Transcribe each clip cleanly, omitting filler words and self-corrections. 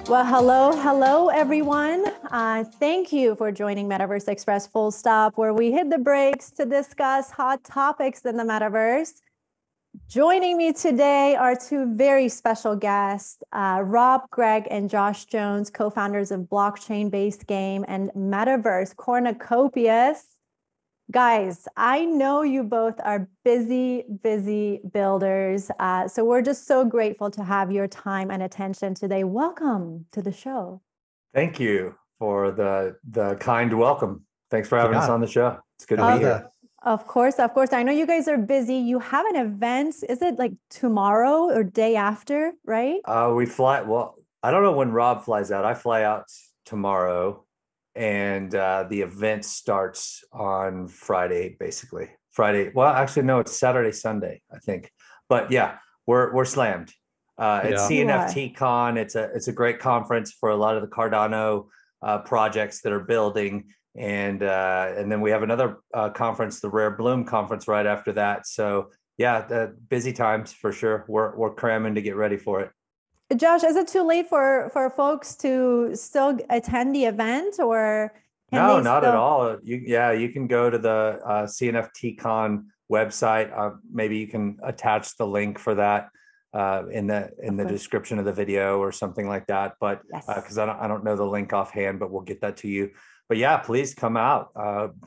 Well, hello, everyone. Thank you for joining Metaverse Express Full Stop, where we hit the brakes to discuss hot topics in the metaverse. Joining me today are two very special guests, Rob, Greg, and Josh Jones, co-founders of blockchain-based game and Metaverse Cornucopias. Guys, I know you both are busy builders. So we're just so grateful to have your time and attention today. Welcome to the show. Thank you for the kind welcome. Thanks for having us on the show. It's good to be here. Of course. I know you guys are busy. You have an event. Is it like tomorrow or day after, right? We fly. Well, I don't know when Rob flies out. I fly out tomorrow. And the event starts on Friday, basically. Friday. Well, actually, no, it's Saturday, Sunday, I think. But yeah, we're slammed. It's CNFT Con. It's a great conference for a lot of the Cardano projects that are building, and then we have another conference, the Rare Bloom conference, right after that. So yeah, busy times for sure. We're cramming to get ready for it. Josh, is it too late for folks to still attend the event, or no, not at all. You can go to the CNFT Con website. Maybe you can attach the link for that in the description of the video or something like that. But because I don't know the link offhand, but we'll get that to you. But yeah, please come out,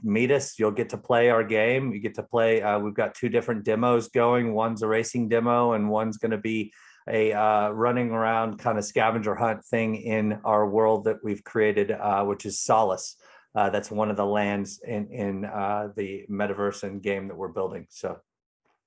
meet us. You'll get to play our game. You get to play. We've got two different demos going. One's a racing demo, and one's going to be a running around kind of scavenger hunt thing in our world that we've created, which is Solace. That's one of the lands in the metaverse and game that we're building.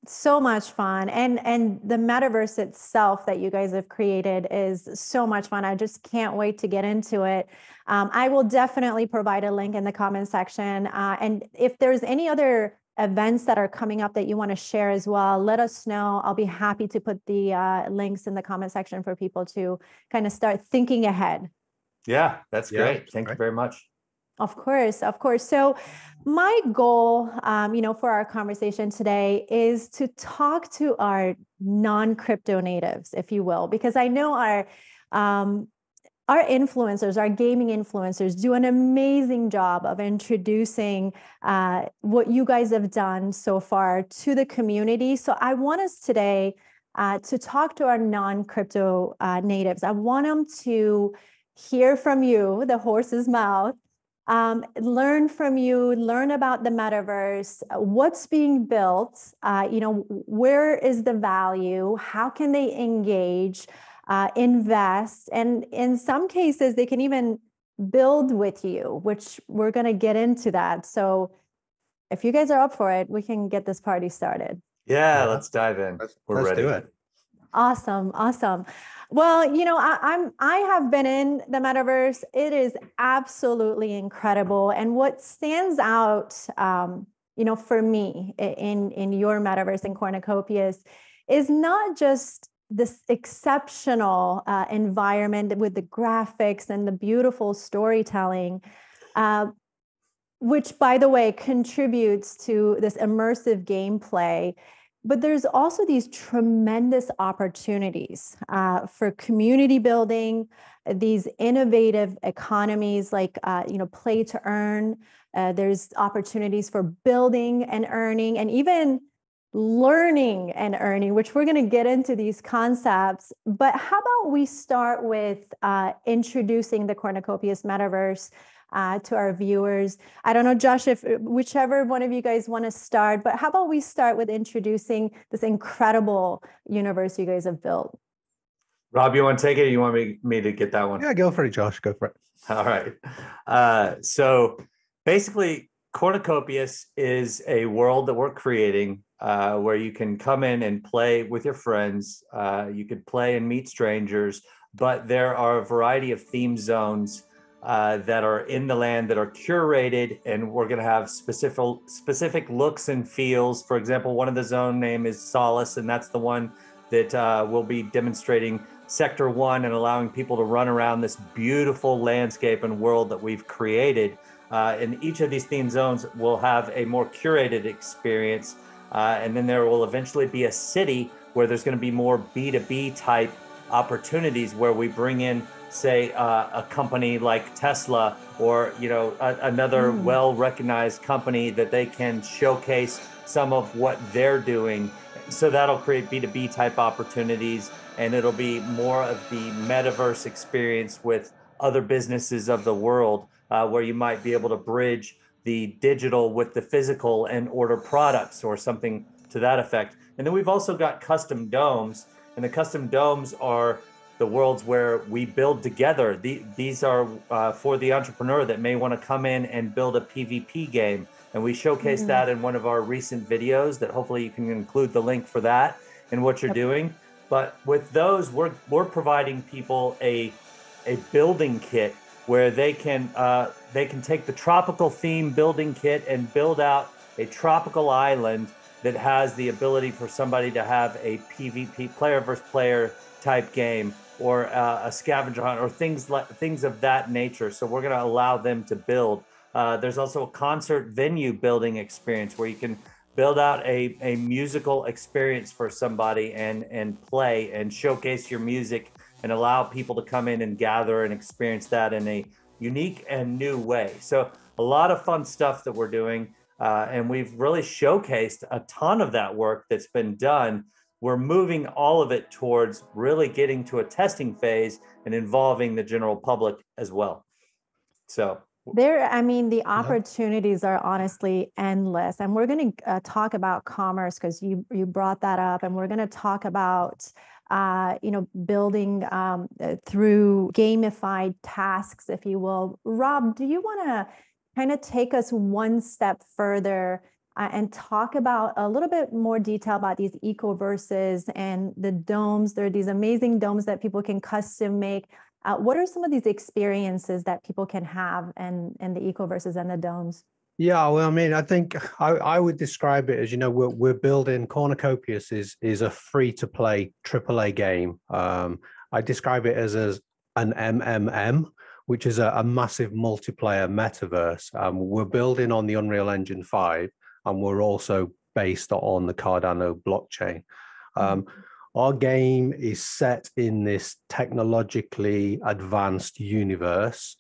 So much fun. And the metaverse itself that you guys have created is so much fun. I just can't wait to get into it. I will definitely provide a link in the comment section. And if there's any other events that are coming up that you want to share as well, let us know. I'll be happy to put the links in the comment section for people to kind of start thinking ahead. Yeah, that's great. Thank you very much. Of course. So my goal, for our conversation today is to talk to our non-crypto natives, if you will, because I know our influencers, our gaming influencers, do an amazing job of introducing what you guys have done so far to the community. So I want us today to talk to our non-crypto natives. I want them to hear from you, the horse's mouth, learn from you, learn about the metaverse, what's being built, where is the value, how can they engage, invest, and in some cases they can even build with you, which we're going to get into that. So if you guys are up for it, we can get this party started. Yeah, let's dive in. Let's ready. Do it. Awesome. Well, I have been in the metaverse. It is absolutely incredible. And what stands out, for me in your metaverse in Cornucopias is not just this exceptional environment with the graphics and the beautiful storytelling, which, by the way, contributes to this immersive gameplay. But there's also these tremendous opportunities for community building, these innovative economies like, play to earn. There's opportunities for building and earning, and even learning and earning, which we're going to get into these concepts. But how about we start with introducing the Cornucopias metaverse to our viewers. I don't know, Josh, if whichever one of you guys want to start, but how about we start with introducing this incredible universe you guys have built? Rob, you want to take it, or you want me to get that one? Yeah, go for it, Josh. Go for it. All right. So basically, Cornucopias is a world that we're creating where you can come in and play with your friends. You could play and meet strangers, but there are a variety of theme zones that are in the land that are curated, and we're going to have specific looks and feels. For example, one of the zone name is Solace, and that's the one that will be demonstrating Sector 1 and allowing people to run around this beautiful landscape and world that we've created. And each of these theme zones will have a more curated experience. And then there will eventually be a city where there's going to be more B2B type opportunities where we bring in, say, a company like Tesla, or another well-recognized company that they can showcase some of what they're doing. So that'll create B2B type opportunities, and it'll be more of the metaverse experience with other businesses of the world, where you might be able to bridge the digital with the physical and order products or something to that effect. And then we've also got custom domes, and the custom domes are the worlds where we build together. These are for the entrepreneur that may want to come in and build a PvP game. And we showcase that in one of our recent videos that hopefully you can include the link for that and what you're doing. But with those, we're providing people a building kit where they can take the tropical theme building kit and build out a tropical island that has the ability for somebody to have a PvP, player versus player type game, or a scavenger hunt, or things of that nature. So we're going to allow them to build. There's also a concert venue building experience where you can build out a musical experience for somebody and play and showcase your music and allow people to come in and gather and experience that in a unique and new way. So a lot of fun stuff that we're doing. And we've really showcased a ton of that work that's been done. We're moving all of it towards really getting to a testing phase and involving the general public as well. So the opportunities are honestly endless. And we're going to talk about commerce, because you brought that up. And we're going to talk about building through gamified tasks, if you will. Rob, do you want to kind of take us one step further and talk about a little bit more detail about these ECOVERSES and the domes? There are these amazing domes that people can custom make. What are some of these experiences that people can have in the ECOVERSES and the domes? Yeah, well, I mean, I think I would describe it as, we're building Cornucopias is a free-to-play AAA game. I describe it as an MMM, which is a massive multiplayer metaverse. We're building on the Unreal Engine 5, and we're also based on the Cardano blockchain. Our game is set in this technologically advanced universe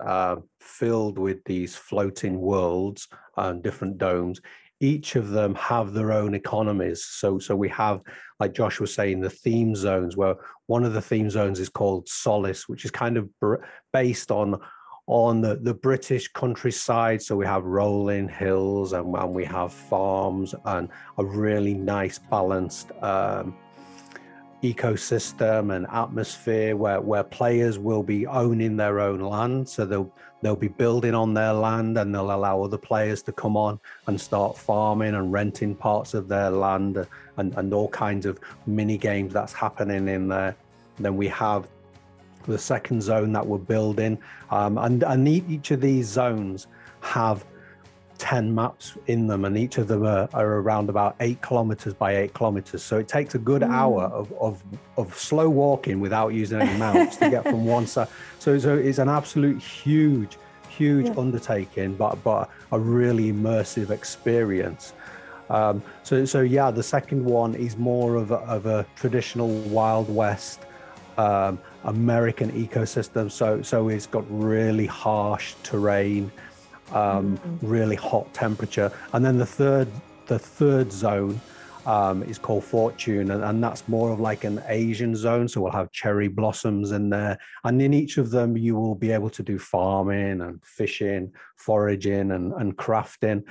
filled with these floating worlds and different domes. Each of them have their own economies. So we have, like Josh was saying, the theme zones, where one of the theme zones is called Solace, which is kind of based on the British countryside. So we have rolling hills and we have farms and a really nice balanced ecosystem and atmosphere where players will be owning their own land. So they'll be building on their land, and they'll allow other players to come on and start farming and renting parts of their land, and all kinds of mini games that's happening in there. Then we have the second zone that we're building, and each of these zones have 10 maps in them, and each of them are around about 8 kilometers by 8 kilometers. So it takes a good hour of slow walking without using any mounts to get from one side. So it's an absolute huge undertaking, but a really immersive experience. So yeah, the second one is more of a traditional Wild West American ecosystem. So it's got really harsh terrain, really hot temperature. And then the third zone is called Fortune, and that's more of like an Asian zone. So we'll have cherry blossoms in there, and in each of them you will be able to do farming and fishing, foraging and crafting.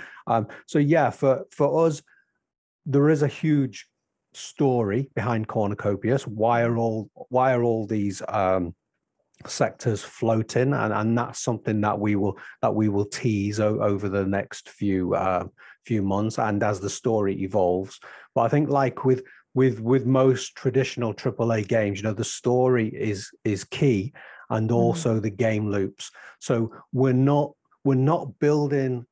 So yeah, for us, there is a huge story behind Cornucopias. Why are all these sectors floating? And that's something that we will tease over the next few months and as the story evolves. But I think, like with most traditional AAA games, the story is key, and also the game loops. So we're not building,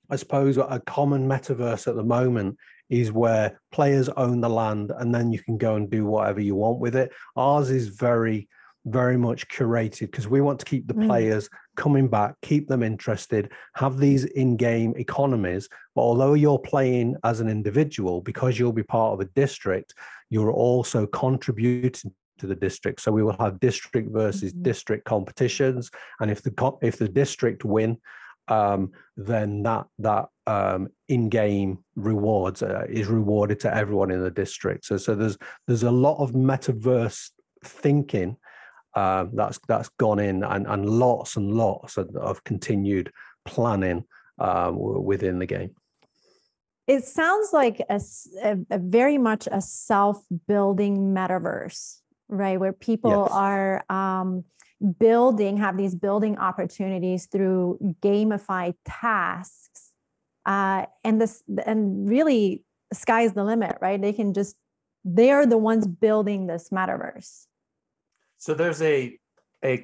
I suppose, a common metaverse at the moment is where players own the land and then you can go and do whatever you want with it. Ours is very, very much curated, because we want to keep the players coming back, keep them interested, have these in-game economies. But although you're playing as an individual, because you'll be part of a district, you're also contributing to the district. So we will have district versus district competitions, and if the district win, then that in-game rewards is rewarded to everyone in the district. So there's a lot of metaverse thinking that's gone in, and lots of continued planning within the game. It sounds like a very much a self-building metaverse, right? Where people are have these building opportunities through gamified tasks, and really the sky's the limit, right? They're the ones building this metaverse. So there's a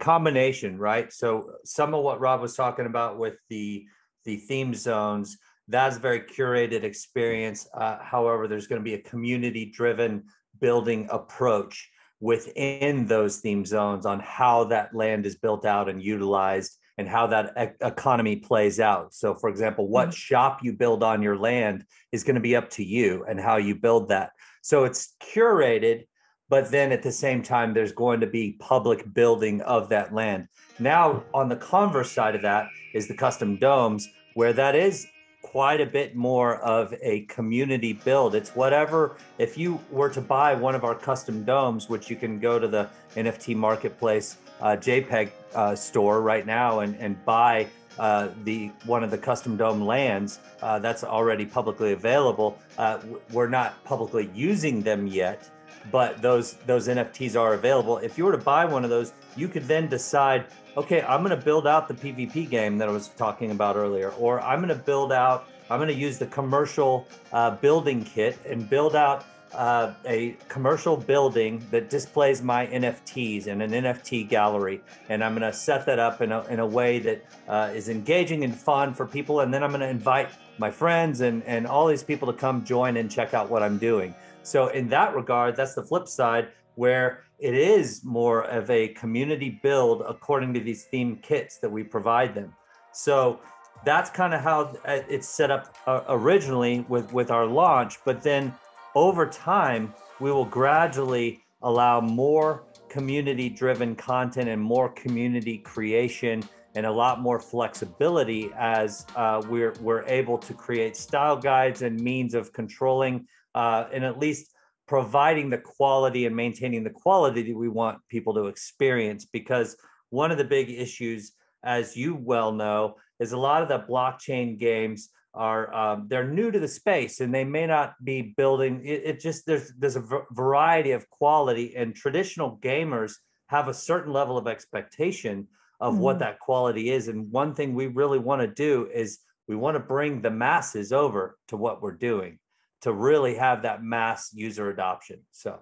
combination, right? So some of what Rob was talking about with the theme zones, that's a very curated experience. However, there's going to be a community-driven building approach within those theme zones on how that land is built out and utilized, and how that economy plays out. So for example, what shop you build on your land is going to be up to you and how you build that. So it's curated, but then at the same time, there's going to be public building of that land. Now, on the converse side of that is the custom domes, where that is quite a bit more of a community build. It's whatever, if you were to buy one of our custom domes, which you can go to the NFT marketplace JPEG store right now and buy one of the custom dome lands that's already publicly available. We're not publicly using them yet, but those NFTs are available. If you were to buy one of those, you could then decide, okay, I'm going to build out the PvP game that I was talking about earlier, or I'm going to use the commercial building kit and build out a commercial building that displays my NFTs in an NFT gallery. And I'm going to set that up in a way that is engaging and fun for people. And then I'm going to invite my friends and all these people to come join and check out what I'm doing. So in that regard, that's the flip side, where it is more of a community build according to these theme kits that we provide them. So that's kind of how it's set up originally with our launch. But then over time, we will gradually allow more community-driven content and more community creation and a lot more flexibility as we're able to create style guides and means of controlling and at least providing the quality and maintaining the quality that we want people to experience. Because one of the big issues, as you well know, is a lot of the blockchain games are they're new to the space and they may not be building it. Just there's a variety of quality, and traditional gamers have a certain level of expectation of what that quality is. And one thing we really want to do is we want to bring the masses over to what we're doing to really have that mass user adoption. So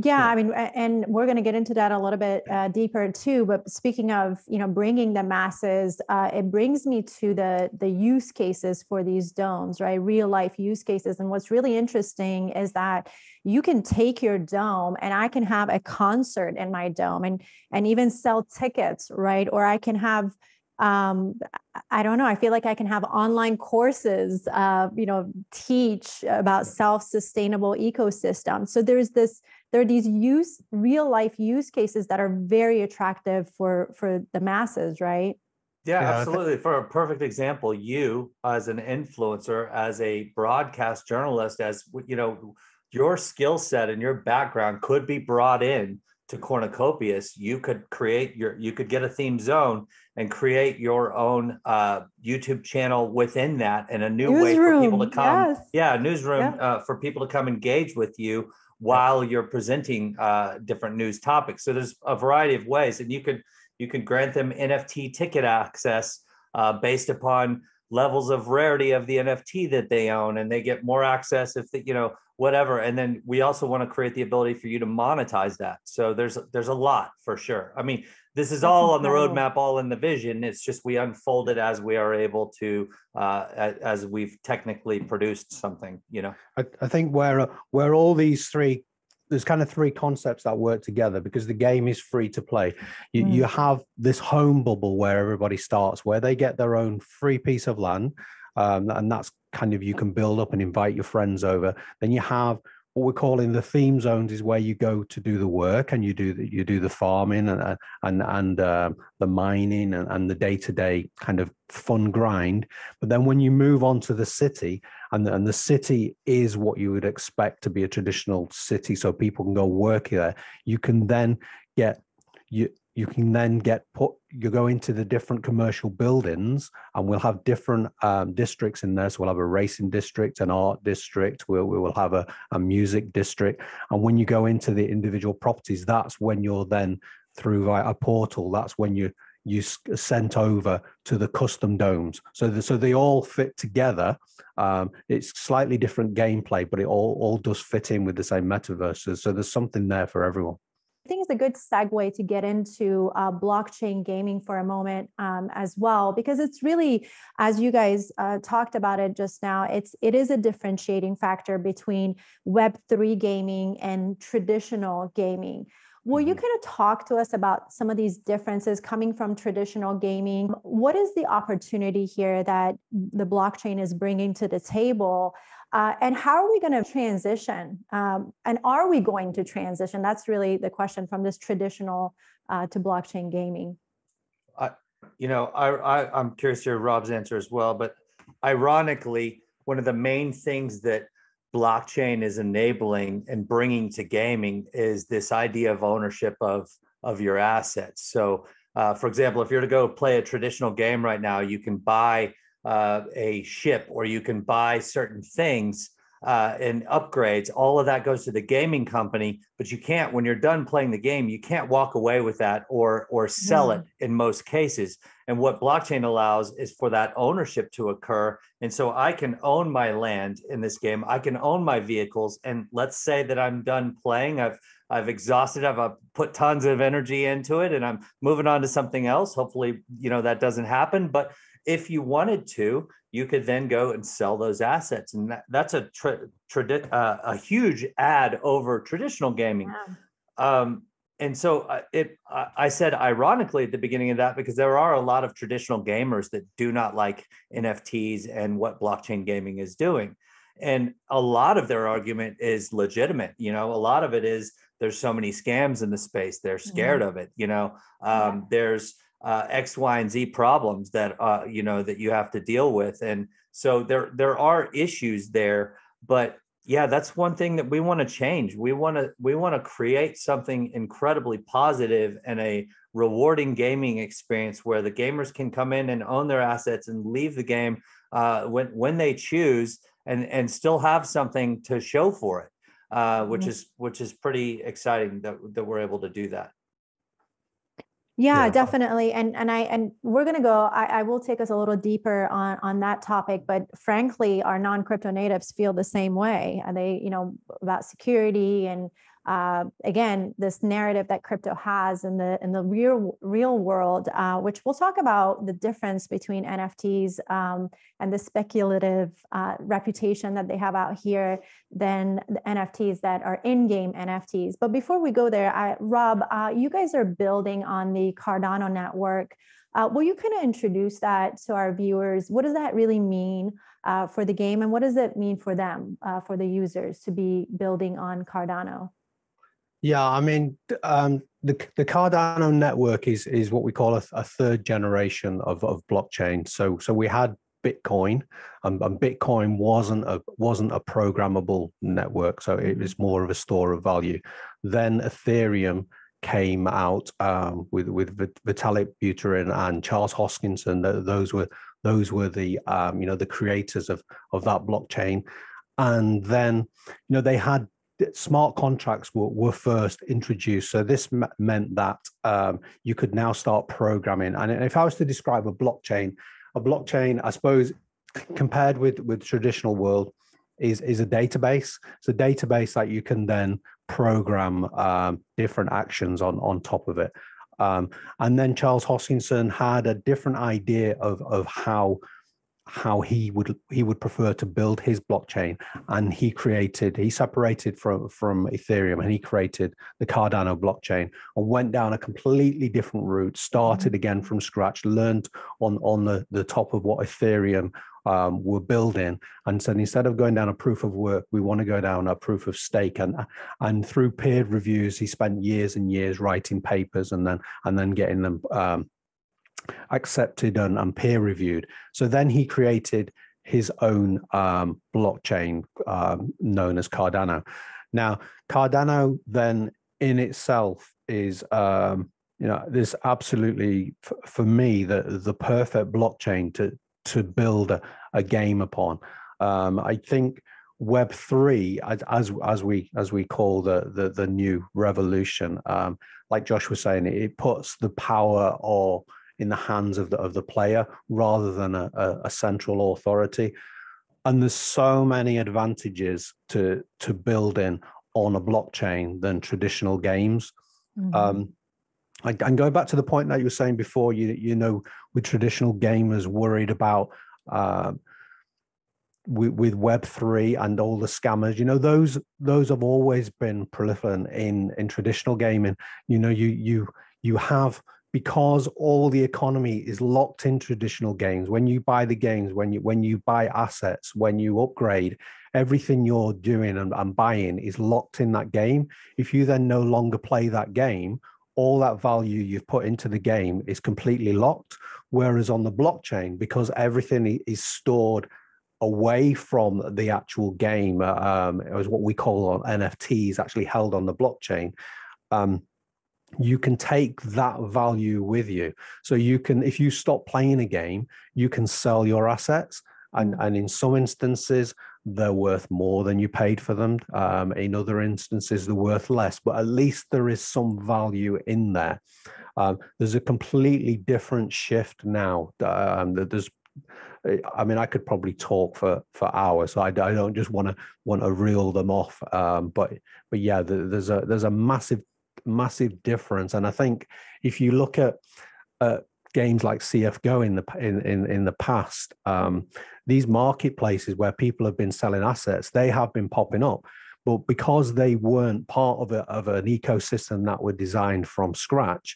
yeah, I mean, and we're going to get into that a little bit deeper too. But speaking of, bringing the masses, it brings me to the use cases for these domes, right? Real life use cases. And what's really interesting is that you can take your dome and I can have a concert in my dome and even sell tickets, right? Or I can have, I don't know, I feel like I can have online courses, teach about self-sustainable ecosystems. So there are these real life use cases that are very attractive for the masses, right? Yeah, absolutely. For a perfect example, you as an influencer, as a broadcast journalist, as your skill set and your background could be brought in to Cornucopias. You could get a theme zone and create your own YouTube channel within that, and a new way for people to come. Yes. Newsroom for people to come engage with you while you're presenting different news topics. So there's a variety of ways, and you could grant them NFT ticket access based upon levels of rarity of the NFT that they own, and they get more access if whatever. And then we also want to create the ability for you to monetize that. So there's a lot for sure. I mean, this is all on the roadmap, all in the vision. It's just we unfold it as we are able to, as we've technically produced something. I think where all these three, there's kind of three concepts that work together, because the game is free to play. You have this home bubble where everybody starts, where they get their own free piece of land, and that's kind of, you can build up and invite your friends over. Then you have what we're calling the theme zones is where you go to do the work, and you do the farming and the mining and the day-to-day kind of fun grind. But then when you move on to the city, and the city is what you would expect to be a traditional city, so people can go work there. You can then you go into the different commercial buildings, and we'll have different districts in there. So we'll have a racing district, an art district, we will have a music district. And when you go into the individual properties, that's when you're then through a portal, that's when you sent over to the custom domes. So they all fit together. It's slightly different gameplay, but it all does fit in with the same metaverses. So there's something there for everyone. I think it's a good segue to get into blockchain gaming for a moment as well, because it's really, as you guys talked about it just now, it is a differentiating factor between Web3 gaming and traditional gaming. Will you kind of talk to us about some of these differences coming from traditional gaming? What is the opportunity here that the blockchain is bringing to the table? And how are we going to transition? And are we going to transition? That's really the question, from this traditional to blockchain gaming. I'm curious to hear Rob's answer as well. But ironically, one of the main things that blockchain is enabling and bringing to gaming is this idea of ownership of your assets. So, for example, if you're to go play a traditional game right now, you can buy a ship, or you can buy certain things and upgrades. All of that goes to the gaming company, but you can't, when you're done playing the game, you can't walk away with that or sell it in most cases. And what blockchain allows is for that ownership to occur. And so I can own my land in this game. I can own my vehicles. And let's say that I'm done playing. I've exhausted, I've put tons of energy into it, and I'm moving on to something else. Hopefully, that doesn't happen. But if you wanted to, you could then go and sell those assets. And that's a huge add over traditional gaming. Wow. And so I said ironically at the beginning of that, because there are a lot of traditional gamers that do not like NFTs and what blockchain gaming is doing. And a lot of their argument is legitimate. A lot of it is there's so many scams in the space. They're scared of it. There's X, Y, and Z problems that that you have to deal with, and so there are issues there. But yeah, that's one thing that we want to change. We want to create something incredibly positive and a rewarding gaming experience where the gamers can come in and own their assets and leave the game when they choose, and still have something to show for it, which is pretty exciting that we're able to do that. Yeah, definitely. And we're going to go, I will take us a little deeper on that topic, but frankly, our non-crypto natives feel the same way. And they, about security and again, this narrative that crypto has in the real world, which we'll talk about the difference between NFTs and the speculative reputation that they have out here than the NFTs that are in-game NFTs. But before we go there, Rob, you guys are building on the Cardano network. Will you kind of introduce that to our viewers? What does that really mean for the game, and what does it mean for them, for the users, to be building on Cardano? Yeah, I mean, the Cardano network is what we call a third generation of blockchain. So we had Bitcoin, and Bitcoin wasn't a programmable network, so it was more of a store of value. Then Ethereum came out with Vitalik Buterin and Charles Hoskinson. Those were the the creators of that blockchain. And then they had smart contracts were first introduced. So this meant that you could now start programming. And if I was to describe a blockchain, I suppose, compared with traditional world, is a database. It's a database that you can then program different actions on top of it. And then Charles Hoskinson had a different idea of how he would prefer to build his blockchain, and he separated from Ethereum, and he created the Cardano blockchain and went down a completely different route, started again from scratch, learned on the top of what Ethereum were building and said, instead of going down a proof of work, we want to go down a proof of stake. And through peer reviews, he spent years and years writing papers and then getting them accepted and peer reviewed. So then he created his own blockchain known as Cardano. Now, Cardano then in itself is, this absolutely, for me, the perfect blockchain to build a game upon. I think Web3, as we call the new revolution, like Josh was saying, it puts the power in the hands of the player rather than a central authority. And there's so many advantages to building on a blockchain than traditional games. Mm-hmm. And going back to the point that you were saying before, with traditional gamers worried about with Web3 and all the scammers, those have always been proliferant in traditional gaming. You have, because all the economy is locked in traditional games. When you buy the games, when you buy assets, when you upgrade, everything you're doing and buying is locked in that game. If you then no longer play that game, all that value you've put into the game is completely locked. Whereas on the blockchain, because everything is stored away from the actual game, it was what we call NFTs, actually held on the blockchain. You can take that value with you. So you can, if you stop playing a game, you can sell your assets. And in some instances, they're worth more than you paid for them. In other instances, they're worth less, but at least there is some value in there. There's a completely different shift now. I could probably talk for hours, so I don't just want to reel them off. But yeah, there's a massive difference. And I think if you look at games like CFGO in the past, these marketplaces where people have been selling assets, they have been popping up, but because they weren't part of an ecosystem that were designed from scratch,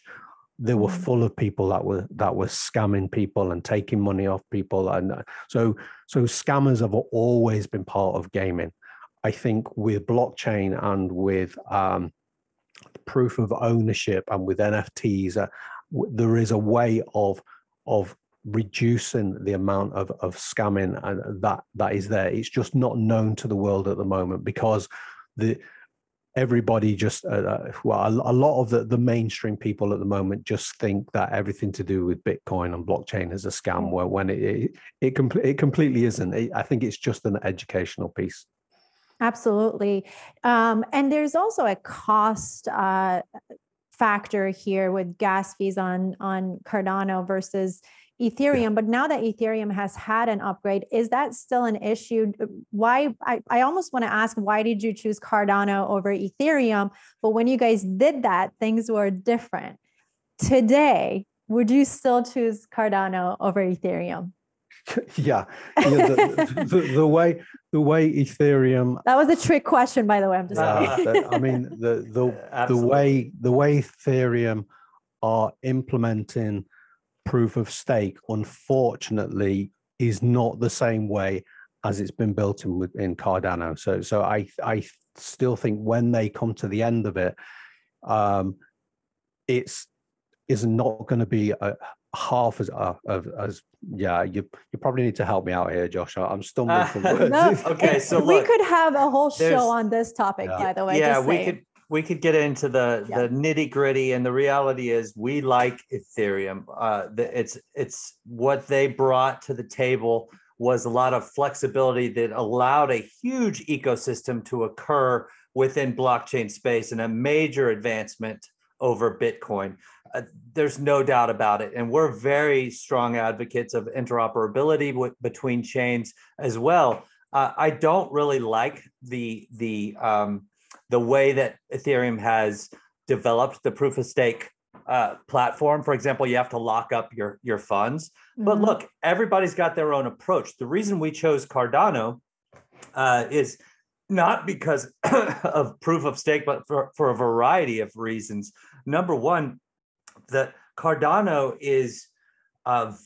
they were full of people that were scamming people and taking money off people. And so scammers have always been part of gaming. I think with blockchain and with proof of ownership and with NFTs, there is a way of reducing the amount of scamming and that is there. It's just not known to the world at the moment because everybody just a lot of the mainstream people at the moment just think that everything to do with Bitcoin and blockchain is a scam, where when it completely isn't. I think it's just an educational piece. Absolutely. And there's also a cost factor here with gas fees on Cardano versus Ethereum. Yeah. But now that Ethereum has had an upgrade, is that still an issue? Why? I almost want to ask, why did you choose Cardano over Ethereum? But when you guys did that, things were different. Today, would you still choose Cardano over Ethereum? Yeah, the way Ethereum. That was a trick question, by the way. I'm just saying. I mean, the way Ethereum are implementing proof of stake, unfortunately, is not the same way as it's been built in Cardano. So I still think when they come to the end of it, it's not going to be half as yeah. You probably need to help me out here, Josh. I'm stumbling for words. No, okay, so we could have a whole show on this topic, by the way. Yeah, we could get into the nitty gritty, and the reality is we like Ethereum. It's what they brought to the table was a lot of flexibility that allowed a huge ecosystem to occur within blockchain space, and a major advancement over Bitcoin. There's no doubt about it. And we're very strong advocates of interoperability between chains as well. I don't really like the way that Ethereum has developed the proof of stake platform. For example, you have to lock up your funds. Mm-hmm. But look, everybody's got their own approach. The reason we chose Cardano is not because of proof of stake, but for a variety of reasons. Number one, that Cardano is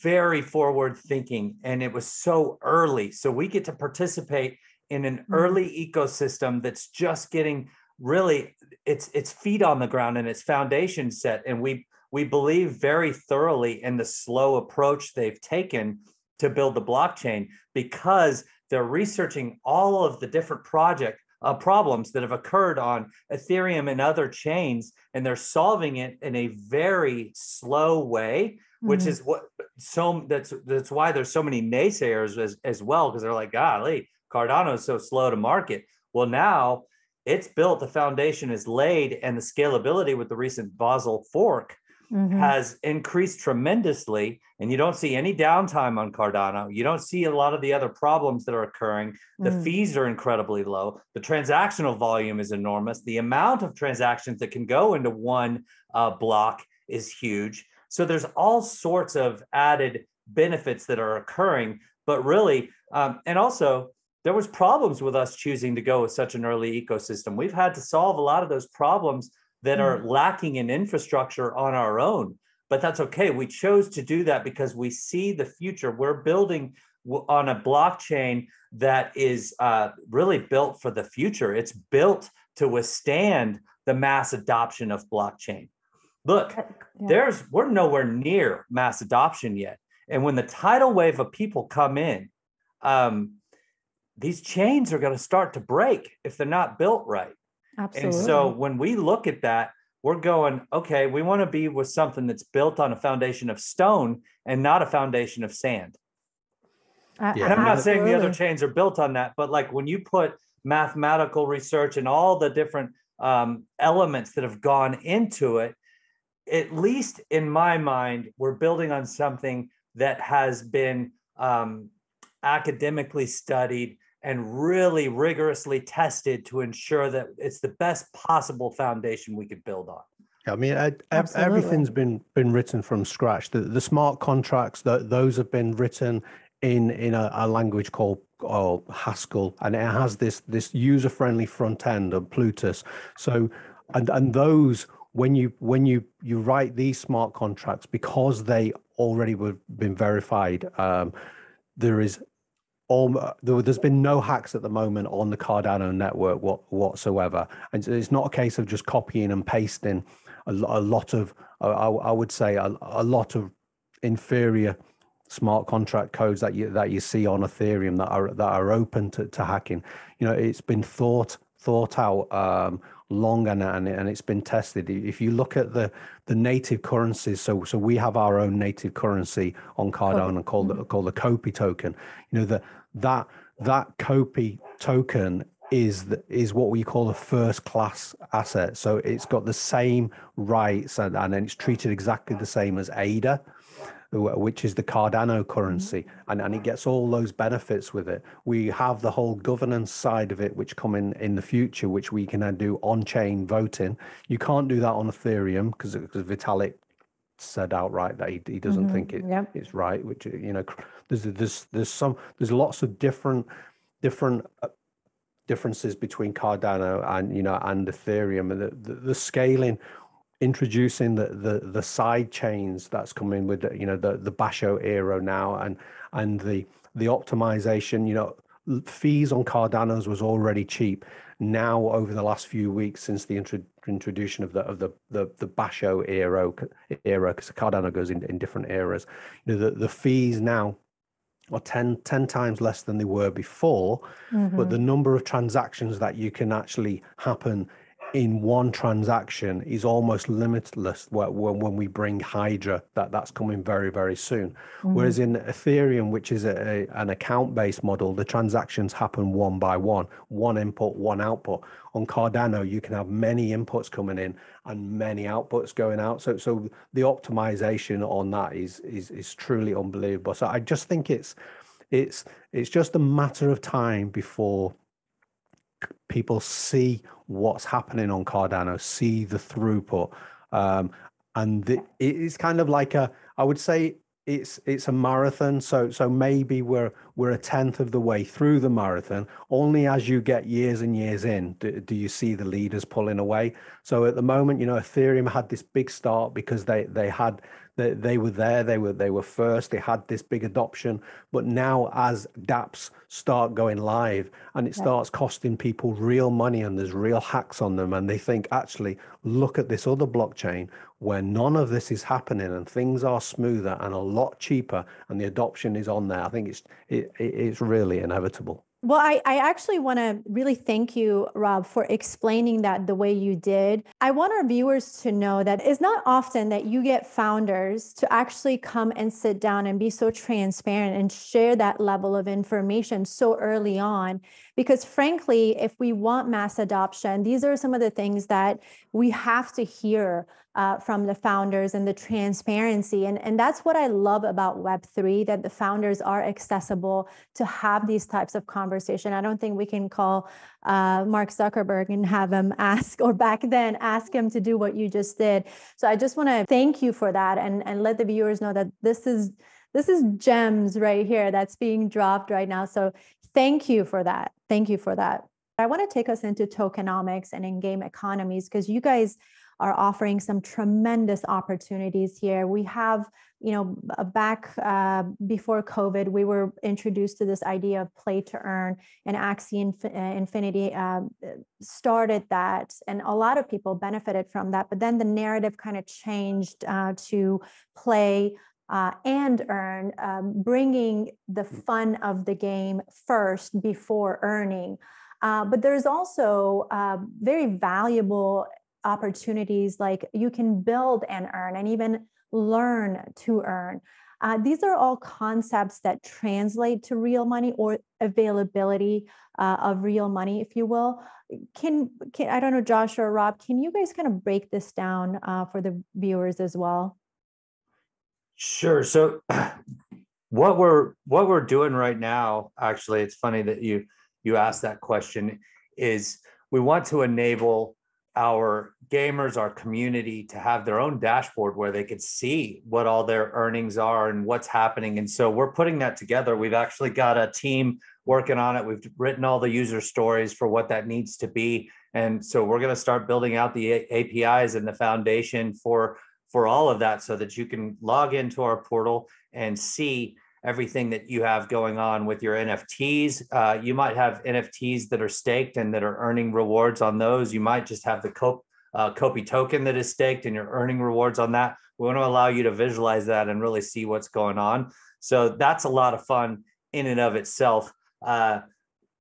very forward thinking, and it was so early. So we get to participate in an early ecosystem that's just getting really its feet on the ground and its foundation set. And we believe very thoroughly in the slow approach they've taken to build the blockchain, because they're researching all of the different problems that have occurred on Ethereum and other chains, and they're solving it in a very slow way, which is that's why there's so many naysayers as well, because they're like, golly, Cardano is so slow to market. Well, now it's built, the foundation is laid, and the scalability with the recent Basel fork has increased tremendously, and you don't see any downtime on Cardano. You don't see a lot of the other problems that are occurring. The fees are incredibly low. The transactional volume is enormous. The amount of transactions that can go into one block is huge. So there's all sorts of added benefits that are occurring, but really, and also there was problems with us choosing to go with such an early ecosystem. We've had to solve a lot of those problems that are lacking in infrastructure on our own, but that's okay. We chose to do that because we see the future. We're building on a blockchain that is really built for the future. It's built to withstand the mass adoption of blockchain. Look, we're nowhere near mass adoption yet. And when the tidal wave of people come in, these chains are going to start to break if they're not built right. Absolutely. And so when we look at that, we're going, okay, we want to be with something that's built on a foundation of stone and not a foundation of sand. And I'm not saying the other chains are built on that, but like when you put mathematical research and all the different elements that have gone into it, at least in my mind, we're building on something that has been academically studied and really rigorously tested to ensure that it's the best possible foundation we could build on. I mean, everything's been written from scratch. The smart contracts, those have been written in a language called Haskell, and it has this user-friendly front end of Plutus. So, and those, when you write these smart contracts, because they already have been verified, there's been no hacks at the moment on the Cardano network whatsoever. And it's not a case of just copying and pasting a lot of, I would say, a lot of inferior smart contract codes that you see on Ethereum that are open to hacking. You know, it's been thought out long, and it's been tested. If you look at the native currencies, so we have our own native currency on Cardano called the COPI token. You know, that COPI token is what we call a first class asset. So it's got the same rights and it's treated exactly the same as ADA, which is the Cardano currency, and it gets all those benefits with it. We have the whole governance side of it, which come in the future, which we can do on-chain voting. You can't do that on Ethereum because Vitalik said outright that he doesn't think it's right. Which, you know, there's lots of different differences between Cardano and Ethereum, and the scaling. Introducing the side chains that's coming with the Basho era now, and the optimization. Fees on Cardanos was already cheap. Now over the last few weeks since the introduction of the Basho era, because Cardano goes in different eras, the fees now are 10 times less than they were before, but the number of transactions that you can actually happen in one transaction is almost limitless when we bring Hydra, that's coming very, very soon. Whereas in Ethereum, which is an account-based model, the transactions happen one by one input, one output. On Cardano, you can have many inputs coming in and many outputs going out. So the optimization on that is truly unbelievable. So I just think it's just a matter of time before people see what's happening on Cardano, see the throughput, and it's kind of like I would say it's a marathon. So maybe we're we're a tenth of the way through the marathon. Only as you get years and years in do you see the leaders pulling away. So at the moment, you know, Ethereum had this big start because they were there, they were first, they had this big adoption. But now as dApps start going live and it starts costing people real money and there's real hacks on them, and they think, actually, look at this other blockchain where none of this is happening and things are smoother and a lot cheaper and the adoption is on there. I think it's really inevitable. Well, I actually want to really thank you, Rob, for explaining that the way you did. I want our viewers to know that it's not often that you get founders to actually come and sit down and be so transparent and share that level of information so early on. Because frankly, if we want mass adoption, these are some of the things that we have to hear from the founders, and the transparency. And that's what I love about Web3, that the founders are accessible to have these types of conversation. I don't think we can call Mark Zuckerberg and have him ask, or back then ask him to do what you just did. So I just want to thank you for that, and let the viewers know that this is gems right here that's being dropped right now. So thank you for that. Thank you for that. I want to take us into tokenomics and in-game economies, because you guys are offering some tremendous opportunities here. We have, you know, back before COVID, we were introduced to this idea of play to earn, and Axie Infinity started that, and a lot of people benefited from that. But then the narrative kind of changed to play and earn, bringing the fun of the game first before earning. But there's also very valuable opportunities, like you can build and earn, and even learn to earn. These are all concepts that translate to real money, or availability of real money, if you will. Can I don't know, Josh or Rob, can you guys kind of break this down for the viewers as well? Sure. So what we're doing right now, actually, it's funny that you asked that question, is we want to enable our gamers, our community, to have their own dashboard where they could see what all their earnings are and what's happening. And so we're putting that together. We've actually got a team working on it. We've written all the user stories for what that needs to be. And so we're going to start building out the APIs and the foundation for all of that, so that you can log into our portal and see everything that you have going on with your NFTs. You might have NFTs that are staked and that are earning rewards on those. You might just have the COPI token that is staked and you're earning rewards on that. We want to allow you to visualize that and really see what's going on. So that's a lot of fun in and of itself.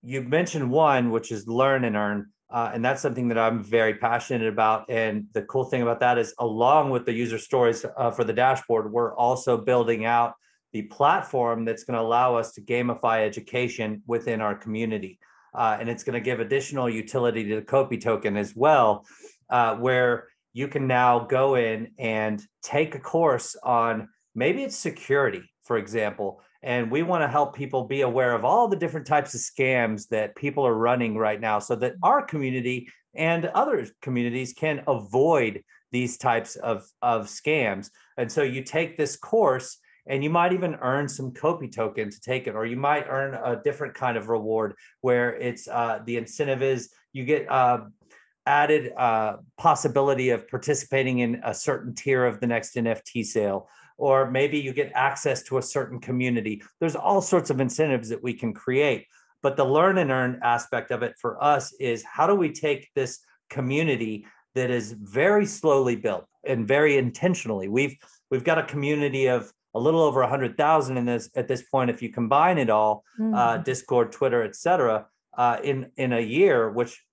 You mentioned one, which is learn and earn. And that's something that I'm very passionate about. And the cool thing about that is, along with the user stories for the dashboard, we're also building out the platform that's going to allow us to gamify education within our community. And it's going to give additional utility to the COPI token as well, where you can now go in and take a course on, maybe it's security, for example. And we want to help people be aware of all the different types of scams that people are running right now, so that our community and other communities can avoid these types of scams. And so you take this course, and you might even earn some COPI token to take it, or you might earn a different kind of reward where it's the incentive is you get added possibility of participating in a certain tier of the next NFT sale, or maybe you get access to a certain community. There's all sorts of incentives that we can create. But the learn and earn aspect of it for us is, how do we take this community that is very slowly built and very intentionally? We've got a community of a little over 100,000 in this at this point, if you combine it all, Discord, Twitter, et cetera, in a year, which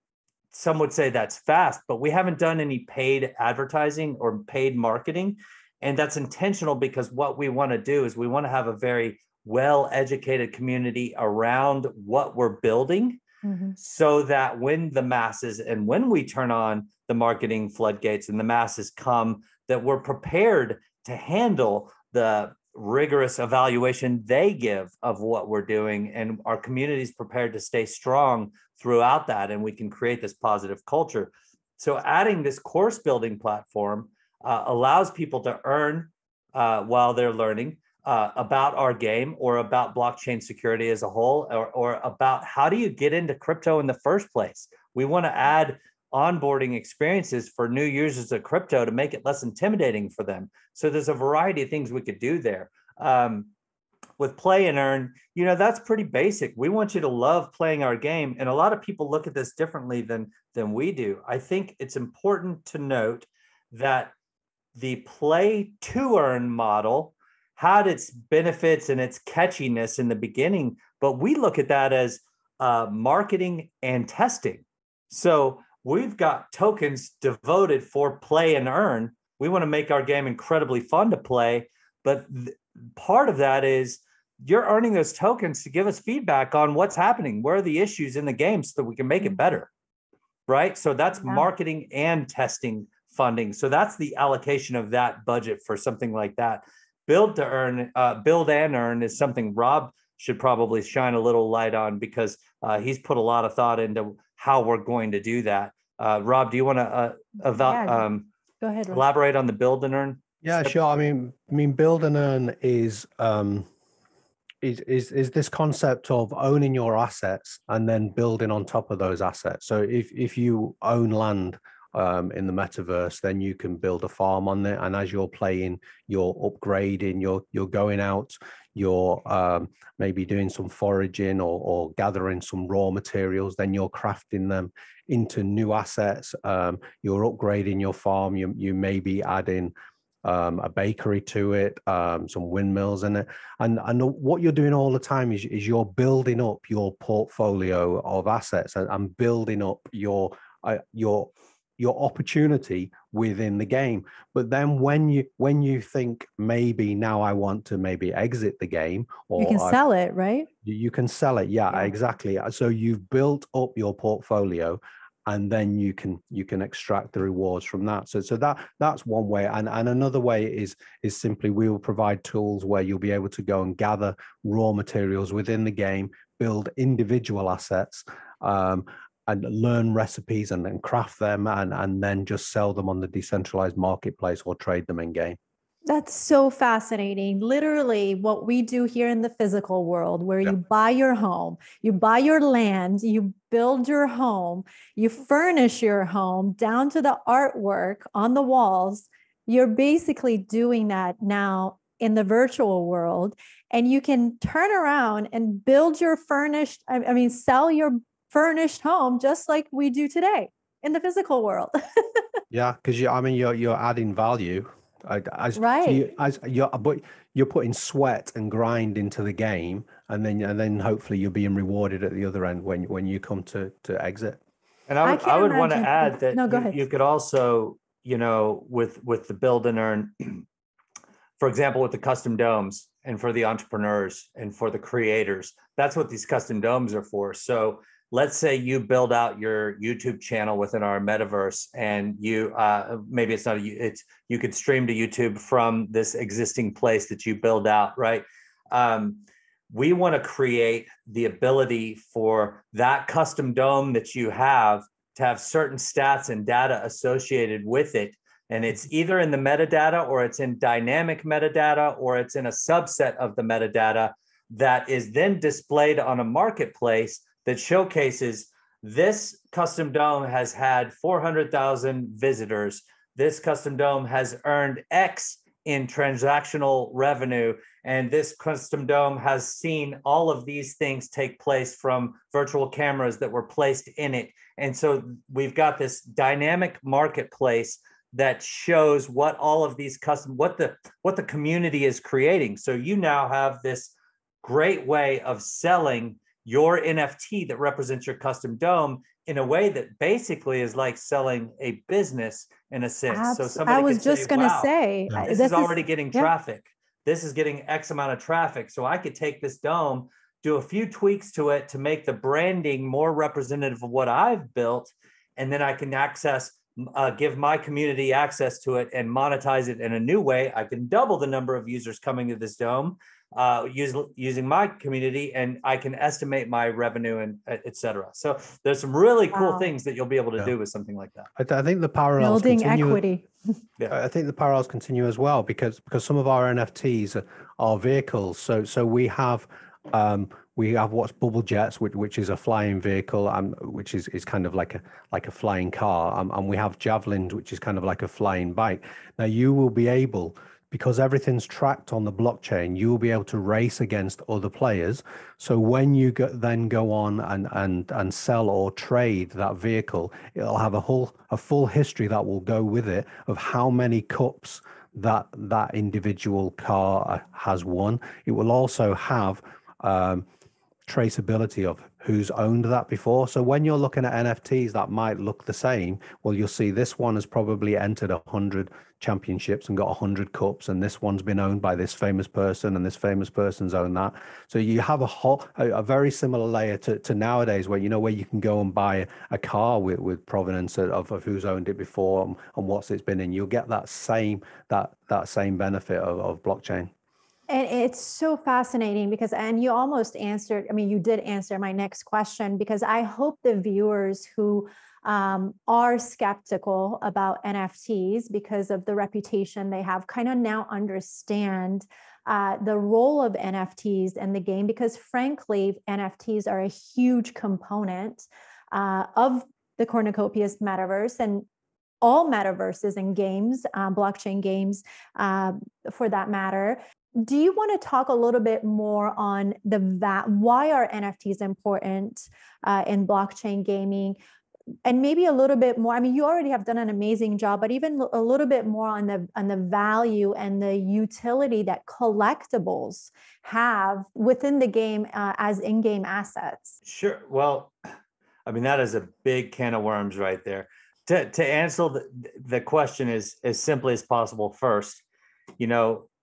some would say that's fast, but we haven't done any paid advertising or paid marketing. And that's intentional, because what we want to do is we want to have a very well-educated community around what we're building, so that when the masses, and when we turn on the marketing floodgates and the masses come, that we're prepared to handle the rigorous evaluation they give of what we're doing, and our community is prepared to stay strong throughout that, and we can create this positive culture. So adding this course building platform allows people to earn while they're learning, about our game or about blockchain security as a whole, or about how do you get into crypto in the first place. We want to add onboarding experiences for new users of crypto to make it less intimidating for them. So there's a variety of things we could do there. With play and earn, that's pretty basic. We want you to love playing our game. And a lot of people look at this differently than we do. I think it's important to note that the play to earn model had its benefits and its catchiness in the beginning, but we look at that as marketing and testing. So we've got tokens devoted for play and earn. We want to make our game incredibly fun to play, but part of that is you're earning those tokens to give us feedback on what's happening. Where are the issues in the game so that we can make it better, right? So that's marketing and testing funding. So that's the allocation of that budget for something like that. Build and earn is something Rob should probably shine a little light on, because he's put a lot of thought into how we're going to do that. Rob, do you want to go ahead, elaborate on the build and earn? Yeah, sure. I mean, build and earn is this concept of owning your assets and then building on top of those assets. So if you own land in the metaverse, then you can build a farm on it, and as you're playing, you're upgrading, you're going out, you're maybe doing some foraging or gathering some raw materials, then you're crafting them into new assets. You're upgrading your farm, you may be adding a bakery to it, some windmills in it, and what you're doing all the time is you're building up your portfolio of assets and building up your opportunity within the game. But then when you think maybe now I want to maybe exit the game, or you can sell it, right? You can sell it, yeah, exactly. So you've built up your portfolio, and then you can extract the rewards from that. So that's one way. And another way is simply we will provide tools where you'll be able to go and gather raw materials within the game, build individual assets, and learn recipes and then craft them and then just sell them on the decentralized marketplace or trade them in game. That's so fascinating. Literally what we do here in the physical world, where you buy your home, you buy your land, you build your home, you furnish your home down to the artwork on the walls. You're basically doing that now in the virtual world, and you can turn around and build your sell your furnished home just like we do today in the physical world. Yeah, because you're adding value. Right. But you're putting sweat and grind into the game, and then hopefully you're being rewarded at the other end when you come to exit. And I would want to add that you could also, with the build and earn, for example, with the custom domes and for the entrepreneurs and for the creators, that's what these custom domes are for. So let's say you build out your YouTube channel within our metaverse, and you maybe it's not you could stream to YouTube from this existing place that you build out, right? We want to create the ability for that custom dome that you have to have certain stats and data associated with it. And it's either in the metadata, or it's in dynamic metadata, or it's in a subset of the metadata that is then displayed on a marketplace that showcases this custom dome has had 400,000 visitors. This custom dome has earned X in transactional revenue. And this custom dome has seen all of these things take place from virtual cameras that were placed in it. And so we've got this dynamic marketplace that shows what all of these what the community is creating. So you now have this great way of selling your NFT that represents your custom dome in a way that basically is like selling a business in a sense. So somebody I was just going to say, this is already getting traffic. This is getting X amount of traffic. So I could take this dome, do a few tweaks to it to make the branding more representative of what I've built. And then I can give my community access to it and monetize it in a new way. I can double the number of users coming to this dome. using my community, and I can estimate my revenue and et cetera. So there's some really cool things that you'll be able to do with something like that. I think the parallels building continue. equity. Yeah. I think the parallels continue as well, because some of our NFTs are vehicles. So we have what's bubble jets, which is a flying vehicle, which is kind of like a flying car, and we have javelins, which is kind of like a flying bike. Now you will be able, because everything's tracked on the blockchain, you will be able to race against other players. So when you then go on and sell or trade that vehicle, it'll have a full history that will go with it of how many cups that individual car has won. It will also have traceability of who's owned that before. So when you're looking at NFTs that might look the same, well, you'll see this one has probably entered 100 championships and got 100 cups, and this one's been owned by this famous person, and this famous person's owned that. So you have a very similar layer to nowadays, where where you can go and buy a car with provenance of who's owned it before and what's it's been in. You'll get that same benefit of blockchain. And it's so fascinating because, and you almost answered, I mean, you did answer my next question, because I hope the viewers who are skeptical about NFTs because of the reputation they have kind of now understand the role of NFTs in the game, because frankly, NFTs are a huge component of the Cornucopias metaverse and all metaverses and games, blockchain games for that matter. Do you want to talk a little bit more on why are NFTs important in blockchain gaming? And maybe a little bit more, I mean, you already have done an amazing job, but even a little bit more on the value and the utility that collectibles have within the game as in-game assets. Sure. Well, I mean, that is a big can of worms right there. To answer the question as simply as possible first,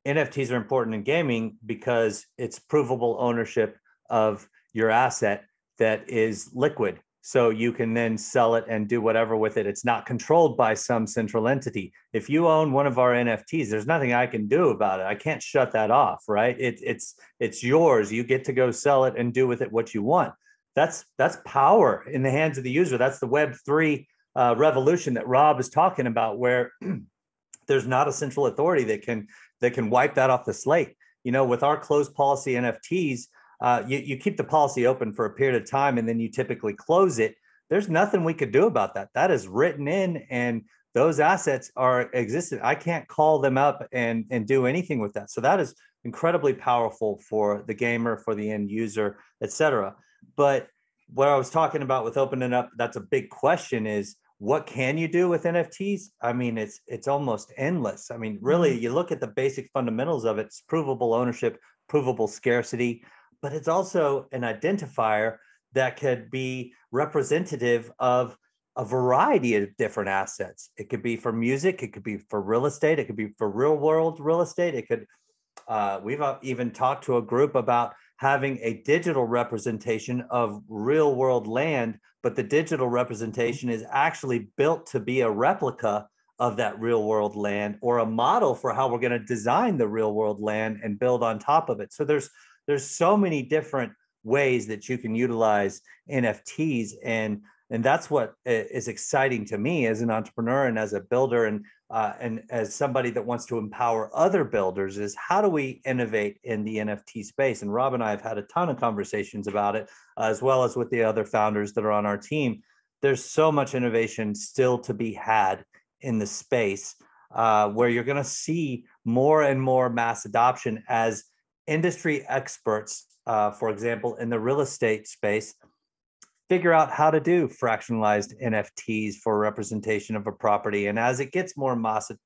NFTs are important in gaming because it's provable ownership of your asset that is liquid. So you can then sell it and do whatever with it. It's not controlled by some central entity. If you own one of our NFTs, there's nothing I can do about it. I can't shut that off, right? It's yours. You get to go sell it and do with it what you want. That's power in the hands of the user. That's the Web3 revolution that Rob is talking about, where there's not a central authority that can wipe that off the slate. With our closed policy NFTs, you keep the policy open for a period of time and then you typically close it. There's nothing we could do about that. That is written in, and those assets are existent. I can't call them up and do anything with that. So that is incredibly powerful for the gamer, for the end user, et cetera. But what I was talking about with opening up, that's a big question, is what can you do with NFTs? I mean, it's almost endless. I mean, really, you look at the basic fundamentals of it, it's provable ownership, provable scarcity, but it's also an identifier that could be representative of a variety of different assets. It could be for music, it could be for real estate, it could be for real world real estate. It could, we've even talked to a group about having a digital representation of real world land, but the digital representation is actually built to be a replica of that real world land, or a model for how we're going to design the real world land and build on top of it. So there's so many different ways that you can utilize NFTs, and that's what is exciting to me as an entrepreneur and as a builder, and as somebody that wants to empower other builders, is how do we innovate in the NFT space? And Rob and I have had a ton of conversations about it, as well as with the other founders that are on our team. There's so much innovation still to be had in the space, where you're going to see more and more mass adoption as industry experts, for example, in the real estate space, figure out how to do fractionalized NFTs for representation of a property. And as it gets more